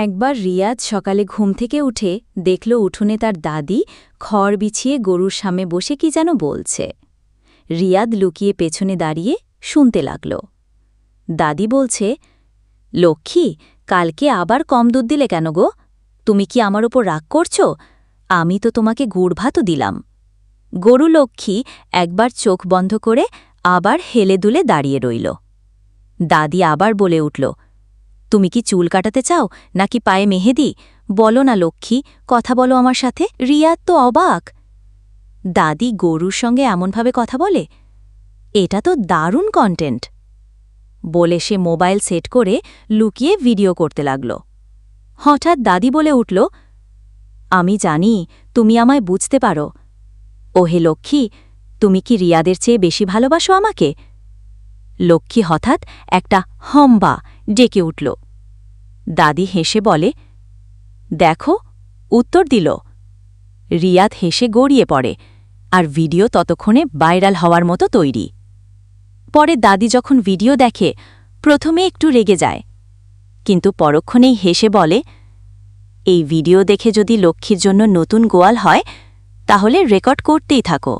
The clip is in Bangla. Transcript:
একবার রিয়াদ সকালে ঘুম থেকে উঠে দেখল উঠোনে তার দাদি খড় বিছিয়ে গরুর সামনে বসে কি যেন বলছে। রিয়াদ লুকিয়ে পেছনে দাঁড়িয়ে শুনতে লাগল। দাদি বলছে, লক্ষ্মী, কালকে আবার কম দুধ দিলে কেন গো? তুমি কি আমার ওপর রাগ করছ? আমি তো তোমাকে গুড় ভাতও দিলাম। গরু লক্ষ্মী একবার চোখ বন্ধ করে আবার হেলে দুলে দাঁড়িয়ে রইল। দাদি আবার বলে উঠল, তুমি কি চুল কাটাতে চাও নাকি পায়ে মেহেদি? বলো না লক্ষ্মী, কথা বলো আমার সাথে। রিয়াদ তো অবাক। দাদি গরুর সঙ্গে এমনভাবে কথা বলে? এটা তো দারুণ কন্টেন্ট বলে সে মোবাইল সেট করে লুকিয়ে ভিডিও করতে লাগল। হঠাৎ দাদি বলে উঠল, আমি জানি তুমি আমায় বুঝতে পারো। ওহে লক্ষ্মী, তুমি কি রিয়াদের চেয়ে বেশি ভালোবাসো আমাকে? লক্ষ্মী হঠাৎ একটা হম্বা ডেকে উঠল। দাদি হেসে বলে, দেখো, উত্তর দিল। রিয়াদ হেসে গড়িয়ে পড়ে, আর ভিডিও ততক্ষণে ভাইরাল হওয়ার মতো তৈরি। পরে দাদি যখন ভিডিও দেখে প্রথমে একটু রেগে যায়, কিন্তু পরক্ষণেই হেসে বলে, এই ভিডিও দেখে যদি লক্ষ্মীর জন্য নতুন গোয়াল হয় তাহলে রেকর্ড করতেই থাকো।